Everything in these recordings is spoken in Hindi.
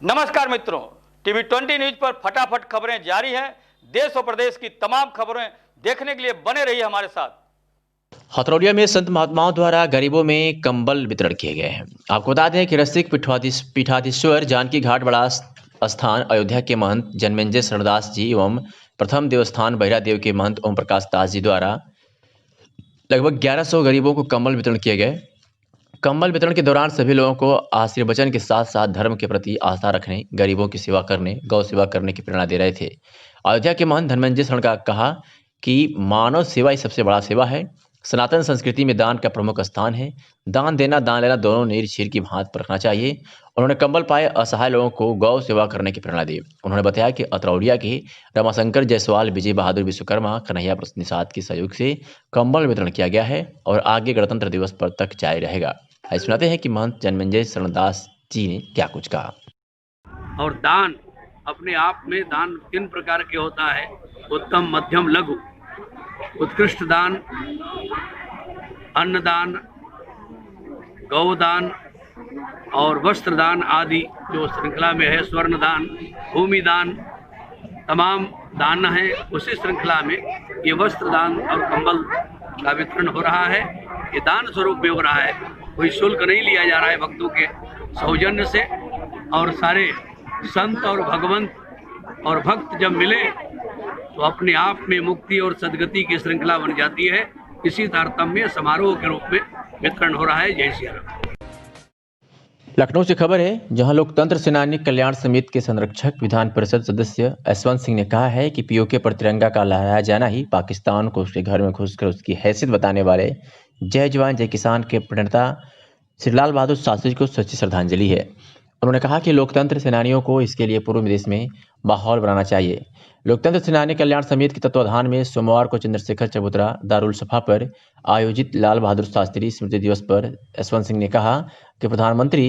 नमस्कार मित्रों, टीवी 20 न्यूज पर फटाफट खबरें जारी हैं। देश और प्रदेश की तमाम खबरें देखने के लिए बने रहिए हमारे साथ। हथरौलिया में संत महात्माओं द्वारा गरीबों में कंबल वितरण किए गए हैं। आपको बता दें कि रसिक पीठाधीश्वर जानकी घाट बड़ा स्थान अयोध्या के महंत जन्मेंजय शरणदास जी एवं प्रथम देवस्थान बहिरा देव के महंत ओम प्रकाश दास जी द्वारा लगभग 1100 गरीबों को कंबल वितरण किए गए। कंबल वितरण के दौरान सभी लोगों को आशीर्वचन के साथ साथ धर्म के प्रति आस्था रखने, गरीबों की सेवा करने, गौ सेवा करने की प्रेरणा दे रहे थे। अयोध्या के महंत धर्मेंद्र शरण का कहा कि मानव सेवा ही सबसे बड़ा सेवा है। सनातन संस्कृति में दान का प्रमुख स्थान है। दान देना, दान लेना दोनों नीर शीर की भांति पर रखना चाहिए। उन्होंने कंबल पाए असहाय लोगों को गौ सेवा करने की प्रेरणा दी। उन्होंने बताया कि अतरौलिया के रमाशंकर जायसवाल, विजय बहादुर विश्वकर्मा, कन्हैया प्रसाद के सहयोग से कंबल वितरण किया गया है और आगे गणतंत्र दिवस पर तक जारी रहेगा। सुनाते हैं कि महंत जन्मेंजय शरणदास जी ने क्या कुछ कहा। और दान अपने आप में दान 3 प्रकार के होता है: उत्तम, मध्यम, लघु। उत्कृष्ट दान अन्नदान, गौदान और वस्त्र दान आदि जो श्रृंखला में है, स्वर्ण दान, भूमि दान, तमाम दान है। उसी श्रृंखला में ये वस्त्र दान और कंबल का वितरण हो रहा है। ये दान स्वरूप में हो रहा है, कोई शुल्क नहीं लिया जा रहा है। भक्तों के सौजन्य से और सारे संत और भगवंत और भक्त जब मिले तो अपने आप में मुक्ति और सदगति की श्रृंखला बन जाती है। इसी तारतम्य समारोह के रूप में वितरण हो रहा है। जय श्री राम। लखनऊ से खबर है, जहां लोकतंत्र सेनानी कल्याण समिति के संरक्षक विधान परिषद सदस्य यशवंत सिंह ने कहा है कि पीओके पर तिरंगा का लहराया जाना ही पाकिस्तान को उसके घर में घुसकर उसकी हैसियत बताने वाले जय जवान जय किसान के प्रणेता श्री लाल बहादुर शास्त्री को सच्ची श्रद्धांजलि है। उन्होंने कहा कि लोकतंत्र सेनानियों को इसके लिए पूरे देश में माहौल बनाना चाहिए। लोकतंत्र सेनानी कल्याण समिति के तत्वाधान में सोमवार को चंद्रशेखर चबूतरा दारुल सफा पर आयोजित लाल बहादुर शास्त्री स्मृति दिवस पर यशवंत सिंह ने कहा कि प्रधानमंत्री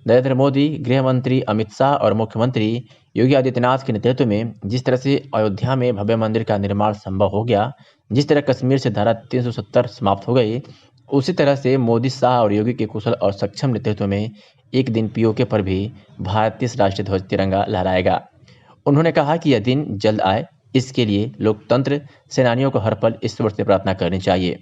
नरेंद्र मोदी, गृह मंत्री अमित शाह और मुख्यमंत्री योगी आदित्यनाथ के नेतृत्व में जिस तरह से अयोध्या में भव्य मंदिर का निर्माण संभव हो गया, जिस तरह कश्मीर से धारा 370 समाप्त हो गई, उसी तरह से मोदी, शाह और योगी के कुशल और सक्षम नेतृत्व में एक दिन पीओके पर भी भारतीय राष्ट्रीय ध्वज तिरंगा लहराएगा। उन्होंने कहा कि यह दिन जल्द आए, इसके लिए लोकतंत्र सेनानियों को हर पल ईश्वर से प्रार्थना करनी चाहिए।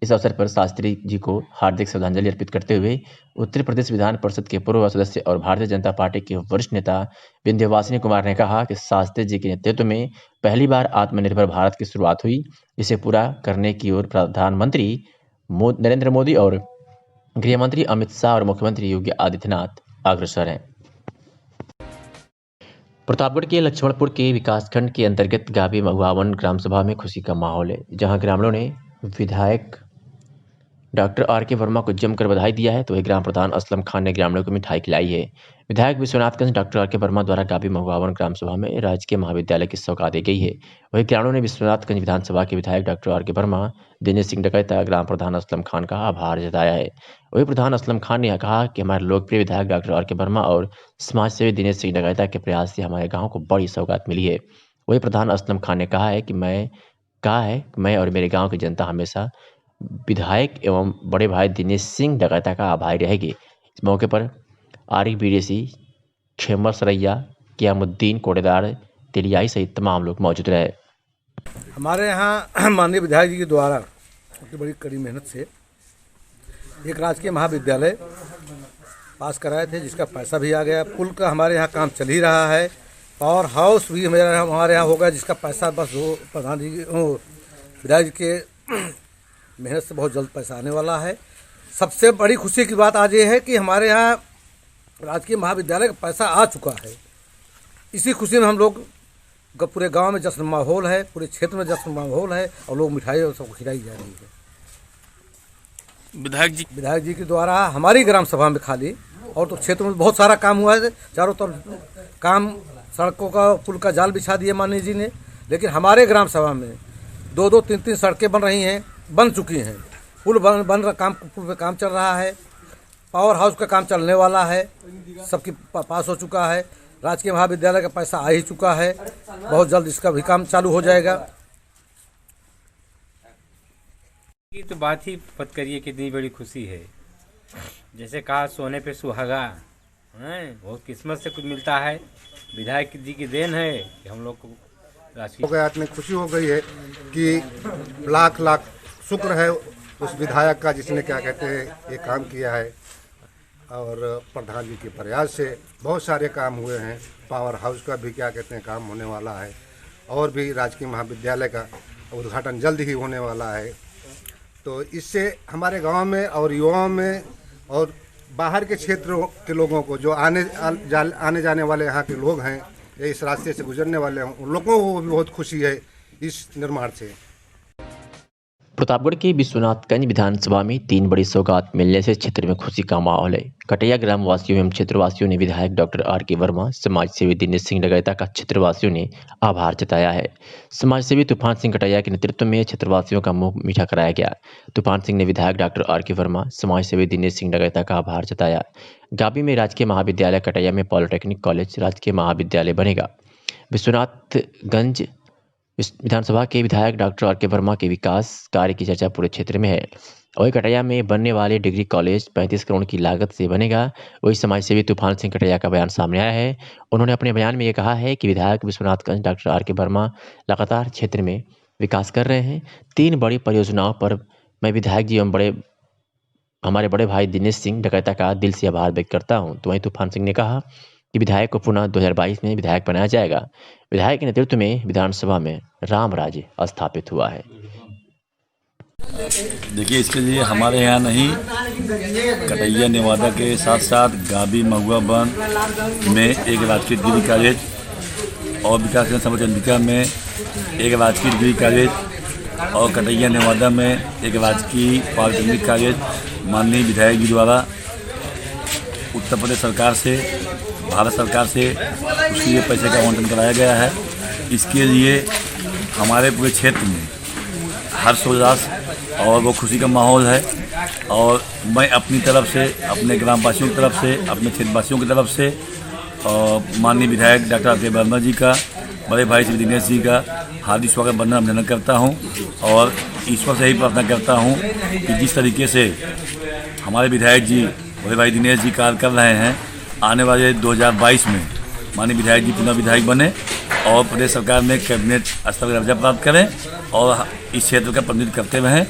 इस अवसर पर शास्त्री जी को हार्दिक श्रद्धांजलि अर्पित करते हुए उत्तर प्रदेश विधान परिषद के पूर्व सदस्य और भारतीय जनता पार्टी के वरिष्ठ नेता विंध्यवासिनी कुमार ने कहा कि शास्त्री जी के नेतृत्व में पहली बार आत्मनिर्भर भारत की शुरुआत हुई। इसे पूरा करने की ओर प्रधानमंत्री नरेंद्र मोदी और गृह मंत्री अमित शाह और मुख्यमंत्री योगी आदित्यनाथ अग्रसर हैं। प्रतापगढ़ के लक्ष्मणपुर के विकासखंड के अंतर्गत गाबी महुआवन ग्राम सभा में खुशी का माहौल है, जहां ग्रामीणों ने विधायक डॉक्टर आर.के. वर्मा को जमकर बधाई दिया है, तो वही ग्राम प्रधान असलम खान ने ग्रामीणों को मिठाई खिलाई है। विधायक विश्वनाथगंज डॉक्टर आर.के. वर्मा द्वारा गाबी महुआवन ग्राम सभा में राजकीय महाविद्यालय की सौगात दी गई है। वही ग्रामीणों ने विश्वनाथगंज विधानसभा के विधायक डॉक्टर आर.के. वर्मा, दिनेश सिंह डकैता, ग्राम प्रधान असलम खान का आभार जताया है। वही प्रधान असलम खान ने कहा कि हमारे लोकप्रिय विधायक डॉक्टर आर.के. वर्मा और समाजसेवी दिनेश सिंह डकैता के प्रयास से हमारे गाँव को बड़ी सौगात मिली है। वही प्रधान असलम खान ने कहा है कि मैं और मेरे गाँव की जनता हमेशा विधायक एवं बड़े भाई दिनेश सिंह डकैता का आभारी रहेगी। इस मौके पर आरिफ बीरेसी, खेमर सरैया, कियामुद्दीन कोटेदार, तिलियाई सहित तमाम लोग मौजूद रहे। हमारे यहाँ माननीय विधायक जी के द्वारा उनकी बड़ी कड़ी मेहनत से एक राजकीय महाविद्यालय पास कराए थे, जिसका पैसा भी आ गया। पुल का हमारे यहाँ काम चल ही रहा है। पावर हाउस भी हमारे यहाँ होगा, जिसका पैसा बस वो प्रधान जी विधायक जी के मेहनत से बहुत जल्द पैसा आने वाला है। सबसे बड़ी खुशी की बात आज ये है कि हमारे यहाँ राजकीय महाविद्यालय का पैसा आ चुका है। इसी खुशी में हम लोग पूरे गांव में जश्न माहौल है, पूरे क्षेत्र में जश्न माहौल है और लोग मिठाई और सबको खिलाई जा रही है। विधायक जी के द्वारा हमारी ग्राम सभा में खाली और तो क्षेत्र में बहुत सारा काम हुआ है। चारों तरफ काम, सड़कों का, पुल का जाल बिछा दिए माननीय जी ने, लेकिन हमारे ग्राम सभा में 2-2, 3-3 सड़कें बन रही हैं, बन चुकी हैं। पुल पे काम चल रहा है। पावर हाउस का काम चलने वाला है, सबकी पास हो चुका है। राजकीय महाविद्यालय का पैसा आ ही चुका है, बहुत जल्द इसका भी काम चालू हो जाएगा। ये तो बात ही मत करिए, कितनी बड़ी खुशी है। जैसे कहा सोने पे सुहागा, हैं, बहुत किस्मत से कुछ मिलता है। विधायक जी की देन है कि हम लोग को राशि हो गया, इतनी खुशी हो गई है कि लाख लाख शुक्र है उस विधायक का जिसने क्या कहते हैं ये काम किया है। और प्रधान जी के प्रयास से बहुत सारे काम हुए हैं। पावर हाउस का भी क्या कहते हैं काम होने वाला है, और भी राजकीय महाविद्यालय का उद्घाटन जल्द ही होने वाला है। तो इससे हमारे गांव में और युवाओं में और बाहर के क्षेत्रों के लोगों को जो आने जाने वाले यहाँ के लोग हैं, या इस रास्ते से गुजरने वाले हैं, उन लोगों को भी बहुत खुशी है इस निर्माण से। प्रतापगढ़ के विश्वनाथगंज विधानसभा में 3 बड़ी सौगात मिलने से क्षेत्र में खुशी का माहौल है। कटैया ग्राम वासियों एवं क्षेत्रवासियों ने विधायक डॉक्टर आर.के. वर्मा, समाज सेवी दिनेश सिंह डगैता का क्षेत्रवासियों ने आभार जताया है। समाज सेवी तूफान सिंह कटैया के नेतृत्व में क्षेत्रवासियों का मुंह मीठा कराया गया। तूफान सिंह ने विधायक डॉक्टर आर.के. वर्मा, समाज सेवी दिनेश सिंह डगैता का आभार जताया। गाबी में राजकीय महाविद्यालय कटैया में पॉलिटेक्निक कॉलेज राजकीय महाविद्यालय बनेगा। विश्वनाथगंज विधानसभा के विधायक डॉक्टर आर.के. वर्मा के विकास कार्य की चर्चा पूरे क्षेत्र में है। वही कटैया में बनने वाले डिग्री कॉलेज 35 करोड़ की लागत से बनेगा। वही समाज सेवी तूफान सिंह कटैया का बयान सामने आया है। उन्होंने अपने बयान में ये कहा है कि विधायक विश्वनाथगंज डॉक्टर आर.के. वर्मा लगातार क्षेत्र में विकास कर रहे हैं। 3 बड़ी परियोजनाओं पर मैं विधायक जी एवं हमारे बड़े भाई दिनेश सिंह डकैता का दिल से आभार व्यक्त करता हूं। तो वहीं तूफान सिंह ने कहा कि विधायक को पुनः 2022 में विधायक बनाया जाएगा। विधायक के नेतृत्व में विधानसभा में राम राज्य स्थापित हुआ है। देखिए, इसके लिए हमारे यहाँ नहीं, कटैया नेवादा के साथ साथ गाबी महुआ वन में एक राजकीय डिग्री कॉलेज और विकास चंद्रिका में एक राजकीय डिग्री कॉलेज और कटैया नेवादा में एक राजकीय पॉलिटेक्निक कॉलेज माननीय विधायक जी द्वारा उत्तर प्रदेश सरकार से, भारत सरकार से उसके लिए पैसे का आवंटन कराया गया है। इसके लिए हमारे पूरे क्षेत्र में हर्षोल्लास और वो खुशी का माहौल है। और मैं अपनी तरफ से, अपने ग्रामवासियों की तरफ से, अपने क्षेत्रवासियों की तरफ से माननीय विधायक डॉक्टर आर.के. वर्मा जी का, बड़े भाई श्री दिनेश जी का हार्दिक स्वागत वंदन अभिनंदन करता हूं। और ईश्वर से ही प्रार्थना करता हूं कि जिस तरीके से हमारे विधायक जी, बड़े भाई दिनेश जी कार्य कर रहे हैं, आने वाले 2022 में माननीय विधायक जी पुनः विधायक बने और प्रदेश सरकार में कैबिनेट स्तर का दर्जा प्राप्त करें और इस क्षेत्र का प्रतिनिधित्व करते हुए हैं।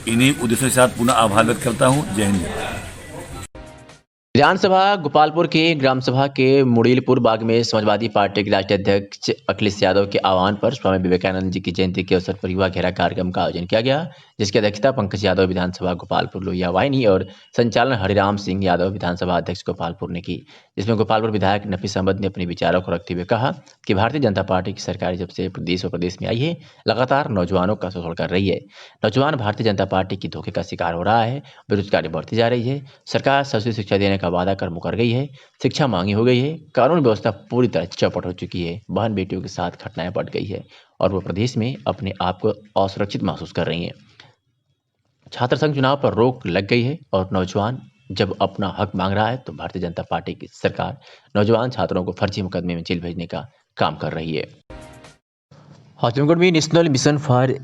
इन्हीं उद्देश्यों के साथ पुनः आभार व्यक्त करता हूँ। जय हिंद। विधानसभा गोपालपुर के ग्राम सभा के मुड़ीलपुर बाग में समाजवादी पार्टी के राष्ट्रीय अध्यक्ष अखिलेश यादव के आह्वान पर स्वामी विवेकानंद जी की जयंती के अवसर पर युवा घेरा कार्यक्रम का आयोजन किया गया, जिसकी अध्यक्षता पंकज यादव विधानसभा गोपालपुर लोहिया वाहिनी और संचालन हरिराम सिंह यादव विधानसभा अध्यक्ष गोपालपुर ने की। जिसमें गोपालपुर विधायक नफीस अहमद ने अपने विचारों को रखते हुए कहा कि भारतीय जनता पार्टी की सरकार जब से प्रदेश में आई है, लगातार नौजवानों का शोषण कर रही है। नौजवान भारतीय जनता पार्टी की धोखे का शिकार हो रहा है। बेरोजगारी बढ़ती जा रही है। सरकार सस्ती शिक्षा देने का वादा कर मुकर गई है। शिक्षा मांगी हो गई है। कानून व्यवस्था पूरी तरह चौपट हो चुकी है। बहन बेटियों के साथ घटनाएं बढ़ गई है और वो प्रदेश में अपने आप को असुरक्षित महसूस कर रही हैं। छात्र संघ चुनाव पर रोक लग गई है और नौजवान जब अपना हक मांग रहा है तो भारतीय जनता पार्टी की सरकार नौजवान छात्रों को फर्जी मुकदमे में जेल भेजने का काम कर रही है। हाजीपुर में नेशनल मिशन फॉर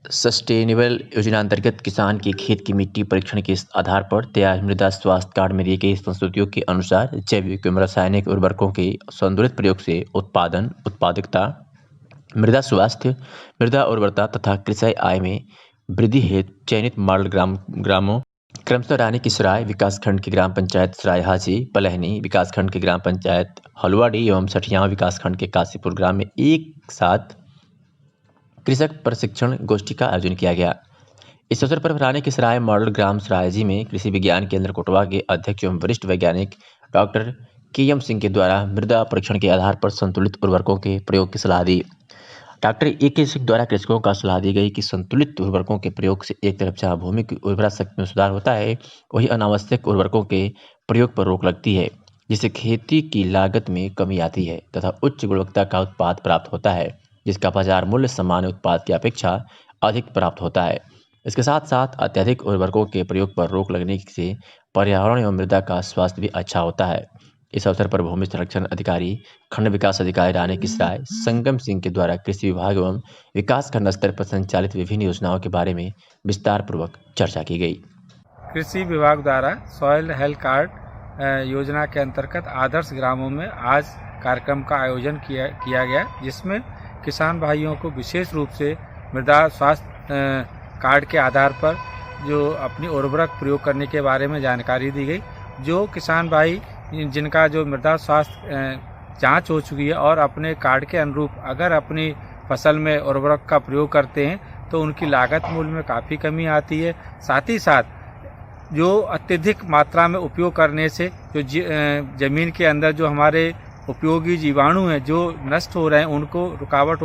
सस्टेनेबल योजना अंतर्गत किसान के खेत की मिट्टी परीक्षण के आधार पर तैयार मृदा स्वास्थ्य कार्ड में दिए गए संस्तुतियों के अनुसार जैविक एवं रासायनिक उर्वरकों के संतुलित प्रयोग से उत्पादन, उत्पादकता, मृदा स्वास्थ्य, मृदा उर्वरता तथा कृषि आय में वृद्धि हेतु चयनित मॉडल ग्रामों क्रमशः रानी की सराय विकासखंड की ग्राम पंचायत सराय हाजी, पलहनी विकासखंड की ग्राम पंचायत हलवाड़ी एवं सठिया विकासखंड के काशीपुर ग्राम में एक साथ कृषक प्रशिक्षण गोष्ठी का आयोजन किया गया। इस अवसर पर रानी की सराय मॉडल ग्राम सरायजी में कृषि विज्ञान केंद्र कोटवा के अध्यक्ष एवं वरिष्ठ वैज्ञानिक डॉक्टर के.एम. सिंह के द्वारा मृदा परीक्षण के आधार पर संतुलित उर्वरकों के प्रयोग की सलाह दी। Doctor A K. सिंह द्वारा कृषकों का सलाह दी गई कि संतुलित उर्वरकों के प्रयोग से एक तरफ जहाँ भूमि की उर्वरा शक्ति में सुधार होता है, वही अनावश्यक उर्वरकों के प्रयोग पर रोक लगती है, जिससे खेती की लागत में कमी आती है तथा उच्च गुणवत्ता का उत्पाद प्राप्त होता है, जिसका बाजार मूल्य सामान्य उत्पाद की अपेक्षा अधिक प्राप्त होता है। इसके साथ साथ अत्यधिक उर्वरकों के प्रयोग पर रोक लगने से पर्यावरण एवं मृदा का स्वास्थ्य भी अच्छा होता है। इस अवसर पर भूमि संरक्षण अधिकारी, खंड विकास अधिकारी रानी की सराय संगम सिंह के द्वारा कृषि विभाग एवं विकास खंड स्तर पर संचालित विभिन्न योजनाओं के बारे में विस्तार पूर्वक चर्चा की गई। कृषि विभाग द्वारा सॉइल हेल्थ कार्ड योजना के अंतर्गत आदर्श ग्रामों में आज कार्यक्रम का आयोजन किया गया, जिसमें किसान भाइयों को विशेष रूप से मृदा स्वास्थ्य कार्ड के आधार पर जो अपनी उर्वरक प्रयोग करने के बारे में जानकारी दी गई। जो किसान भाई जिनका जो मृदा स्वास्थ्य जांच हो चुकी है और अपने कार्ड के अनुरूप अगर अपनी फसल में उर्वरक का प्रयोग करते हैं तो उनकी लागत मूल्य में काफ़ी कमी आती है। साथ ही साथ जो अत्यधिक मात्रा में उपयोग करने से जो ज़मीन के अंदर जो हमारे उपयोगी जीवाणु हैं जो नष्ट हो रहे हैं उनको रुकावट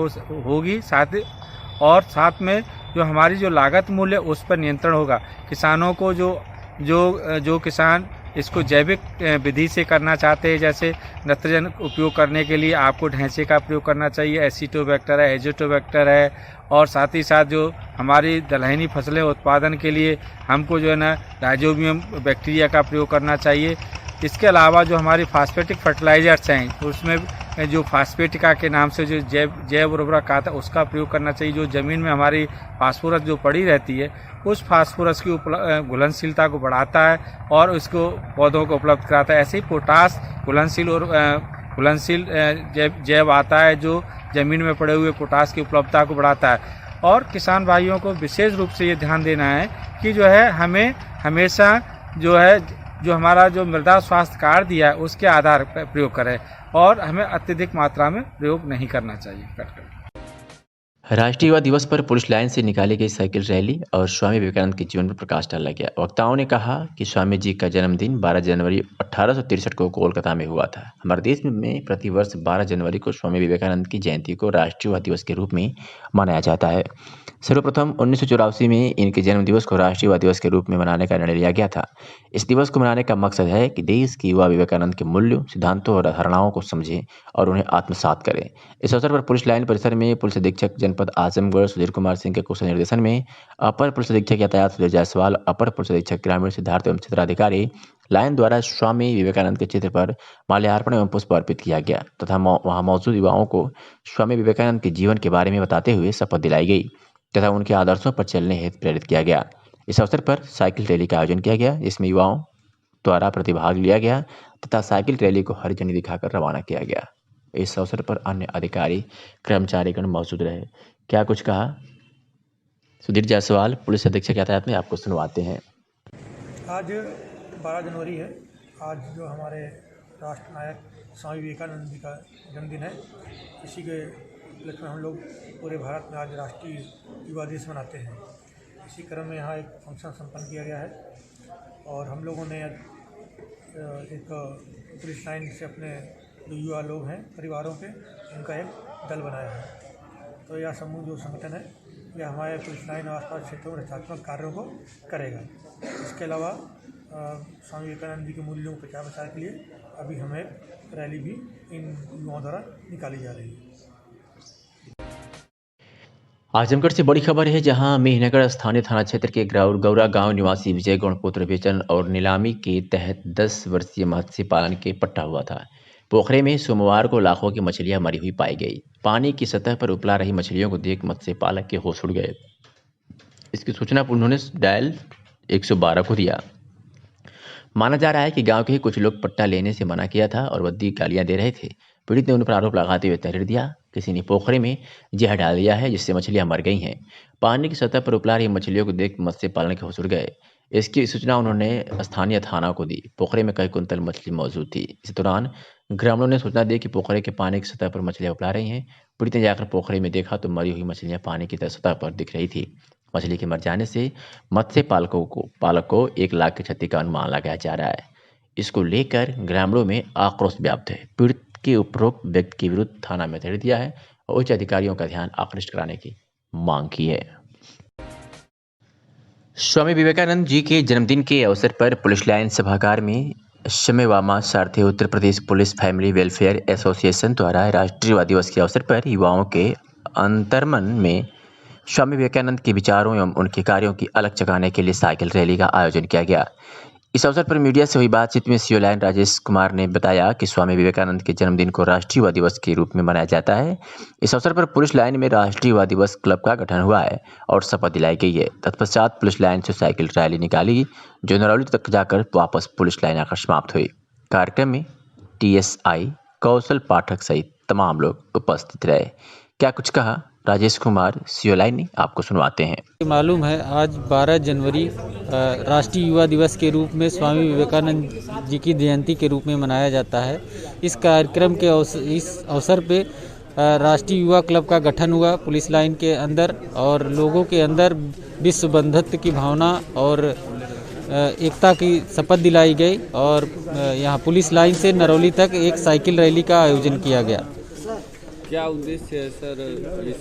होगी। साथ में जो हमारी जो लागत मूल्य उस पर नियंत्रण होगा। किसानों को जो किसान इसको जैविक विधि से करना चाहते हैं, जैसे नत्रजन उपयोग करने के लिए आपको ढैंचे का प्रयोग करना चाहिए, एसिटोबैक्टर है, एजोटोबैक्टर है, और साथ ही साथ जो हमारी दलहनी फसलें उत्पादन के लिए हमको जो है ना राइजोबियम बैक्टीरिया का प्रयोग करना चाहिए। इसके अलावा जो हमारी फास्फेटिक फर्टिलाइजर्स हैं उसमें जो फास्फेटिका के नाम से जो जैव उर्वरक आता है उसका प्रयोग करना चाहिए। जो ज़मीन में हमारी फास्फोरस जो पड़ी रहती है उस फास्फोरस की घुलनशीलता को बढ़ाता है और उसको पौधों को उपलब्ध कराता है। ऐसे ही पोटास घुलनशील जैव आता है जो ज़मीन में पड़े हुए पोटास की उपलब्धता को बढ़ाता है। और किसान भाइयों को विशेष रूप से ये ध्यान देना है कि जो है हमें हमेशा जो हमारा जो मृदा स्वास्थ्य कार्ड दिया है उसके आधार पर प्रयोग करें और हमें अत्यधिक मात्रा में प्रयोग नहीं करना चाहिए। राष्ट्रीय युवा दिवस पर पुलिस लाइन से निकाली गई साइकिल रैली और स्वामी विवेकानंद के जीवन पर प्रकाश डाला गया। वक्ताओं ने कहा कि स्वामी जी का जन्मदिन 12 जनवरी 1863 को कोलकाता में हुआ था। हमारे देश में प्रतिवर्ष 12 जनवरी को स्वामी विवेकानंद की जयंती को राष्ट्रीय युवा दिवस के रूप में मनाया जाता है। सर्वप्रथम 1984 में इनके जन्म दिवस को राष्ट्रीय युवा दिवस के रूप में मनाने का निर्णय लिया गया था। इस दिवस को मनाने का मकसद है कि देश के युवा विवेकानंद के मूल्यों, सिद्धांतों और धारणाओं को समझें और उन्हें आत्मसात करें। इस अवसर पर पुलिस लाइन परिसर में पुलिस अधीक्षक जनपद आजमगढ़ सुधीर कुमार सिंह के कुशल निर्देशन में अपर पुलिस अधीक्षक यातायात सुधीर जायसवाल, अपर पुलिस अधीक्षक ग्रामीण सिद्धार्थ एवं क्षेत्राधिकारी लाइन द्वारा स्वामी विवेकानंद के चित्र पर माल्यार्पण एवं पुष्प अर्पित किया गया तथा वहां मौजूद युवाओं को स्वामी विवेकानंद के जीवन के बारे में बताते हुए शपथ दिलाई गई तथा उनके आदर्शों पर चलने हेतु प्रेरित किया गया। इस अवसर पर साइकिल रैली का आयोजन किया गया, जिसमें युवाओं द्वारा प्रतिभाग लिया गया तथा साइकिल रैली को हरी झंडी दिखाकर रवाना किया गया। इस अवसर पर अन्य अधिकारी कर्मचारीगण मौजूद रहे। क्या कुछ कहा सुधीर जायसवाल, पुलिस अधीक्षक यातायात में, आपको सुनवाते हैं। आज 12 जनवरी है। आज जो हमारे राष्ट्र नायक स्वामी विवेकानंद जी का जन्मदिन है, इसी के उपलक्ष्य में हम लोग पूरे भारत में आज राष्ट्रीय युवा दिवस मनाते हैं। इसी क्रम में यहाँ एक फंक्शन संपन्न किया गया है और हम लोगों ने एक पुलिस लाइन से अपने जो युवा लोग हैं परिवारों के उनका एक दल बनाया है। तो यह समूह जो संगठन है यह हमारे पुलिस लाइन और आसपास क्षेत्रों में रचनात्मक कार्यों को करेगा। इसके अलावा स्वामी विवेकानंद जी के मूल्यों को प्रचार प्रसार के लिए अभी हमें रैली भी इन युवाओं द्वारा निकाली जा रही है। आजमगढ़ से बड़ी खबर है, जहां मेहनगढ़ स्थानीय थाना क्षेत्र के गौरा गांव निवासी विजय गौणपुत्र बेचन और नीलामी के तहत 10 वर्षीय मत्स्य पालन के पट्टा हुआ था। पोखरे में सोमवार को लाखों की मछलियां मरी हुई पाई गई। पानी की सतह पर उपला रही मछलियों को देख मत्स्य पालक के होश उड़ गए। इसकी सूचना उन्होंने डायल 112 को दिया। माना जा रहा है कि गांव के ही कुछ लोग पट्टा लेने से मना किया था और बद्दी गालियां दे रहे थे। पीड़ित ने उन पर आरोप लगाते हुए तहरीर दिया, किसी ने पोखरे में जहर डाल दिया है जिससे मछलियां मर गई हैं। पानी की सतह पर उपला रही मछलियों को देख मत्स्य पालन के होश उड़ गए। इसकी सूचना उन्होंने स्थानीय थाना को दी। पोखरे में कई कुंतल मछली मौजूद थी। इस दौरान ग्रामीणों ने सूचना दी कि पोखरे के पानी की सतह पर मछलियां उपला रही हैं। पीड़ित ने जाकर पोखरे में देखा तो मरी हुई मछलियां पानी की सतह पर दिख रही थी। मछली के मर जाने से मत्स्य पालक को 1 लाख की क्षति का अनुमान लगाया जा रहा है। इसको लेकर ग्रामीणों में आक्रोश व्याप्त है। पीड़ित के उपरोक्त व्यक्ति के विरुद्ध थाना में तहरीर दिया है और उच्च अधिकारियों का ध्यान आकृष्ट कराने की मांग की है। स्वामी विवेकानंद जी के जन्मदिन के अवसर पर पुलिस लाइन सभागार में शमेवामा सारथी Uttar Pradesh police family welfare association द्वारा राष्ट्रीय युवा दिवस के अवसर पर युवाओं के अंतर्मन में स्वामी विवेकानंद के विचारों एवं उनके कार्यों की अलग जगाने के लिए साइकिल रैली का आयोजन किया गया। इस अवसर पर मीडिया से हुई बातचीत में सीओ लाइन राजेश कुमार ने बताया कि स्वामी विवेकानंद के जन्मदिन को राष्ट्रीय युवा दिवस के रूप में मनाया जाता है। इस अवसर पर पुलिस लाइन में राष्ट्रीय युवा दिवस क्लब का गठन हुआ है और शपथ दिलाई गई है। तत्पश्चात पुलिस लाइन से साइकिल रैली निकाली जो नरौली तक जाकर वापस पुलिस लाइन आकर समाप्त हुई। कार्यक्रम में TSI कौशल पाठक सहित तमाम लोग उपस्थित रहे। क्या कुछ कहा राजेश कुमार सियोलाई ने, आपको सुनवाते हैं। मालूम है आज 12 जनवरी राष्ट्रीय युवा दिवस के रूप में स्वामी विवेकानंद जी की जयंती के रूप में मनाया जाता है। इस कार्यक्रम के इस अवसर पे राष्ट्रीय युवा क्लब का गठन हुआ पुलिस लाइन के अंदर और लोगों के अंदर विश्व बंधुत्व की भावना और एकता की शपथ दिलाई गई और यहाँ पुलिस लाइन से नरौली तक एक साइकिल रैली का आयोजन किया गया। क्या उद्देश्य है सर इस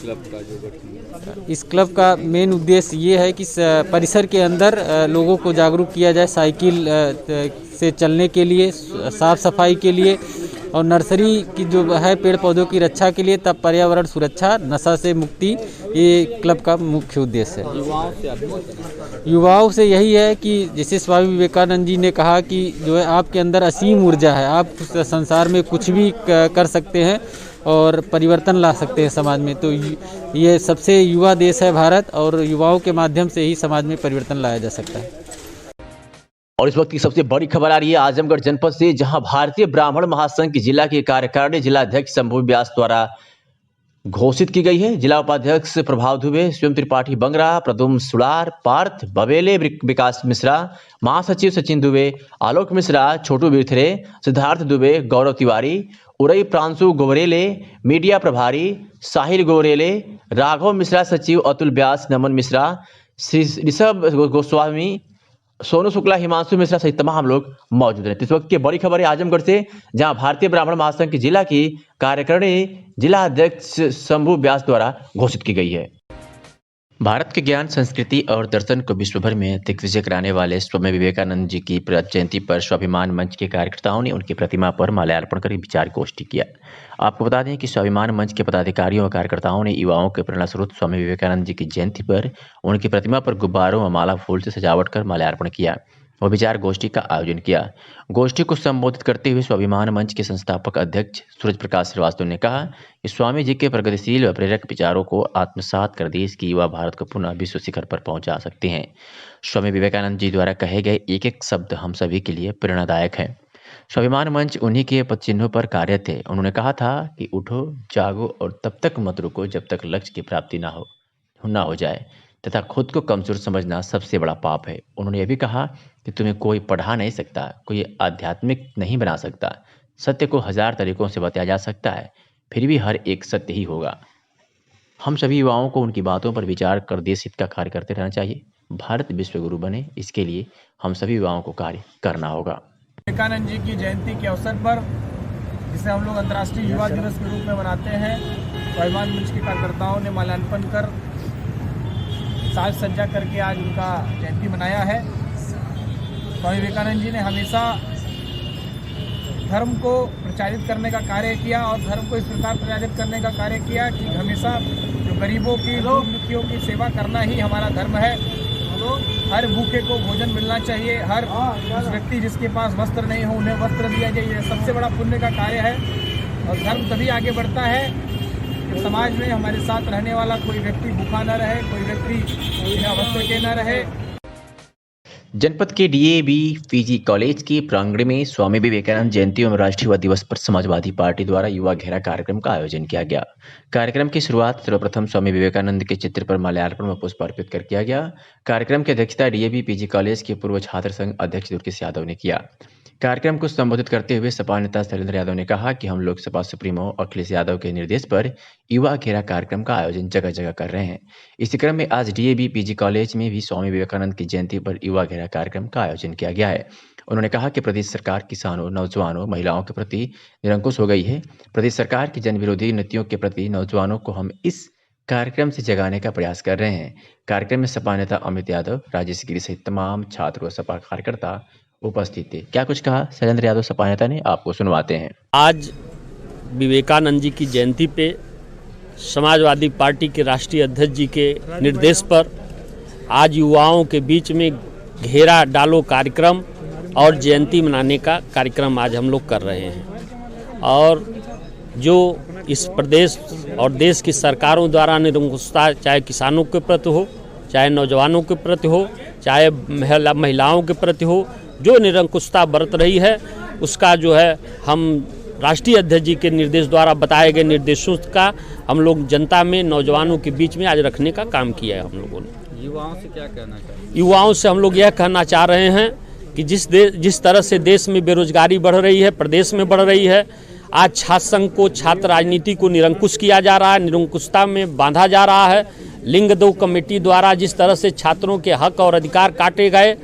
क्लब का जो गठन? इस क्लब का मेन उद्देश्य ये है कि परिसर के अंदर लोगों को जागरूक किया जाए साइकिल से चलने के लिए, साफ सफाई के लिए और नर्सरी की जो है पेड़ पौधों की रक्षा के लिए, तब पर्यावरण सुरक्षा, नशा से मुक्ति, ये क्लब का मुख्य उद्देश्य है। युवाओं से यही है कि जैसे स्वामी विवेकानंद जी ने कहा कि जो है आपके अंदर असीम ऊर्जा है, आप संसार में कुछ भी कर सकते हैं और परिवर्तन ला सकते हैं समाज में। तो ये सबसे युवा देश है भारत और युवाओं के माध्यम से ही समाज में परिवर्तन लाया जा सकता है। और इस वक्त की सबसे बड़ी खबर आ रही है आजमगढ़ जनपद से, जहां भारतीय ब्राह्मण महासंघ की जिला की कार्यकारिणी जिलाध्यक्ष शंभू व्यास द्वारा घोषित की गई है। जिला उपाध्यक्ष प्रभाव दुबे, स्वयं त्रिपाठी बंगरा, प्रदुम सुलार, पार्थ बबेले, विकास मिश्रा, महासचिव सचिन दुबे, आलोक मिश्रा, छोटू बिरथरे, सिद्धार्थ दुबे, गौरव तिवारी, उरई प्रांशु गोवरेले, मीडिया प्रभारी साहिल गोवरेले, राघव मिश्रा, सचिव अतुल व्यास, नमन मिश्रा, श्री ऋषभ गोस्वामी, सोनू शुक्ला, हिमांशु मिश्रा सहित तमाम लोग मौजूद हैं। इस वक्त की बड़ी खबर है आजमगढ़ से, जहां भारतीय ब्राह्मण महासंघ की जिला की कार्यकारिणी जिला अध्यक्ष शंभू व्यास द्वारा घोषित की गई है। भारत के ज्ञान, संस्कृति और दर्शन को विश्व भर में दिग्विजय कराने वाले स्वामी विवेकानंद जी की जयंती पर स्वाभिमान मंच के कार्यकर्ताओं ने उनकी प्रतिमा पर माल्यार्पण कर विचार गोष्ठी किया। आपको बता दें कि स्वाभिमान मंच के पदाधिकारियों और कार्यकर्ताओं ने युवाओं के प्रेरणा स्रोत स्वामी विवेकानंद जी की जयंती पर उनकी प्रतिमा पर गुब्बारों और माला फूल से सजावट कर माल्यार्पण किया और विचार गोष्ठी का आयोजन किया। गोष्ठी को संबोधित करते हुए स्वाभिमान मंच के संस्थापक अध्यक्ष सूरज प्रकाश श्रीवास्तव ने कहा कि स्वामी जी के प्रगतिशील व प्रेरक विचारों को आत्मसात कर देश की युवा भारत को पुनः विश्व शिखर पर पहुंचा सकते हैं। स्वामी विवेकानंद जी द्वारा कहे गए एक एक शब्द हम सभी के लिए प्रेरणादायक है। स्वाभिमान मंच उन्हीं के पदचिन्हों पर कार्य थे। उन्होंने कहा था कि उठो, जागो और तब तक मत रुको जब तक लक्ष्य की प्राप्ति ना हो जाए तथा खुद को कमजोर समझना सबसे बड़ा पाप है। उन्होंने यह भी कहा कि तुम्हें कोई पढ़ा नहीं सकता, कोई आध्यात्मिक नहीं बना सकता। सत्य को 1000 तरीकों से बताया जा सकता है, फिर भी हर एक सत्य ही होगा। हम सभी युवाओं को उनकी बातों पर विचार कर देश हित का कार्य करते रहना चाहिए। भारत विश्व गुरु बने, इसके लिए हम सभी युवाओं को कार्य करना होगा। विवेकानंद जी की जयंती के अवसर पर, जिसे हम लोग अंतर्राष्ट्रीय युवा दिवस के रूप में मनाते हैं, स्वाभिमान मंच के कार्यकर्ताओं ने माल्यार्पण कर साज सज्जा करके आज उनका जयंती मनाया है। स्वामी विवेकानंद जी ने हमेशा धर्म को प्रचारित करने का कार्य किया और धर्म को इस प्रकार प्रचारित करने का कार्य किया कि हमेशा जो गरीबों की, दुखियों की सेवा करना ही हमारा धर्म है। हर भूखे को भोजन मिलना चाहिए, हर उस व्यक्ति जिसके पास वस्त्र नहीं हो उन्हें वस्त्र दिया जाए, यह सबसे बड़ा पुण्य का कार्य है। और धर्म तभी आगे बढ़ता है कि समाज में हमारे साथ रहने वाला कोई व्यक्ति भूखा न रहे, कोई व्यक्ति बिना वस्त्र के न रहे। जनपद के DAV PG कॉलेज के प्रांगण में स्वामी विवेकानंद जयंती एवं राष्ट्रीय युवा दिवस पर समाजवादी पार्टी द्वारा युवा घेरा कार्यक्रम का आयोजन किया गया। कार्यक्रम की शुरुआत सर्वप्रथम स्वामी विवेकानंद के चित्र पर माल्यार्पण व पुष्प अर्पित कर किया गया। कार्यक्रम की अध्यक्षता DAV PG कॉलेज के पूर्व छात्र संघ अध्यक्ष दुर्गेश यादव ने किया। कार्यक्रम को संबोधित करते हुए सपा नेता शैलेंद्र यादव ने कहा कि हम लोग सपा सुप्रीमो अखिलेश यादव के निर्देश पर युवा घेरा कार्यक्रम का आयोजन जगह जगह कर रहे हैं। इसी क्रम में आज DAV PG कॉलेज में भी स्वामी विवेकानंद की जयंती पर युवा घेरा कार्यक्रम का आयोजन किया गया है। उन्होंने कहा कि प्रदेश सरकार किसानों, नौजवानों, महिलाओं के प्रति निरंकुश हो गई है। प्रदेश सरकार की जन विरोधी नीतियों के प्रति नौजवानों को हम इस कार्यक्रम से जगाने का प्रयास कर रहे हैं। कार्यक्रम में सपा नेता अमित यादव, राजेश गिरी सहित तमाम छात्र व सपा कार्यकर्ता उपस्थित थे। क्या कुछ कहा शैलेंद्र यादव सपा नेता ने, आपको सुनवाते हैं। आज विवेकानंद जी की जयंती पे समाजवादी पार्टी के राष्ट्रीय अध्यक्ष जी के निर्देश पर आज युवाओं के बीच में घेरा डालो कार्यक्रम और जयंती मनाने का कार्यक्रम आज हम लोग कर रहे हैं। और जो इस प्रदेश और देश की सरकारों द्वारा निरंकुशता, चाहे किसानों के प्रति हो, चाहे नौजवानों के प्रति हो, चाहे महिलाओं के प्रति हो, जो निरंकुशता बरत रही है उसका जो है हम राष्ट्रीय अध्यक्ष जी के निर्देश द्वारा बताए गए निर्देशों का हम लोग जनता में, नौजवानों के बीच में आज रखने का काम किया है हम लोगों ने। युवाओं से क्या कहना चाहिए? युवाओं से हम लोग यह कहना चाह रहे हैं कि जिस तरह से देश में बेरोजगारी बढ़ रही है, प्रदेश में बढ़ रही है, आज छात्र संघ को, छात्र राजनीति को निरंकुश किया जा रहा है, निरंकुशता में बांधा जा रहा है। लिंग 2 कमेटी द्वारा जिस तरह से छात्रों के हक और अधिकार काटे गए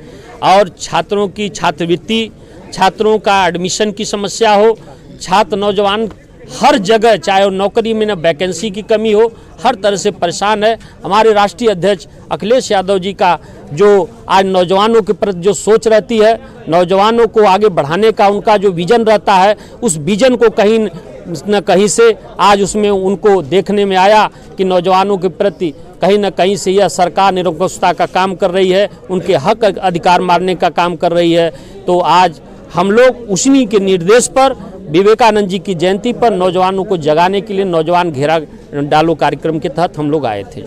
और छात्रों की छात्रवृत्ति, छात्रों का एडमिशन की समस्या हो, छात्र नौजवान हर जगह, चाहे वो नौकरी में न वैकेंसी की कमी हो, हर तरह से परेशान है। हमारे राष्ट्रीय अध्यक्ष अखिलेश यादव जी का जो आज नौजवानों के प्रति जो सोच रहती है, नौजवानों को आगे बढ़ाने का उनका जो विजन रहता है, उस विजन को कहीं न कहीं से आज उसमें उनको देखने में आया कि नौजवानों के प्रति कहीं न कहीं से यह सरकार निरंकुशता का काम कर रही है, उनके हक अधिकार मारने का काम कर रही है। तो आज हम लोग उसी के निर्देश पर विवेकानंद जी की जयंती पर नौजवानों को जगाने के लिए नौजवान घेरा डालो कार्यक्रम के तहत हम लोग आए थे।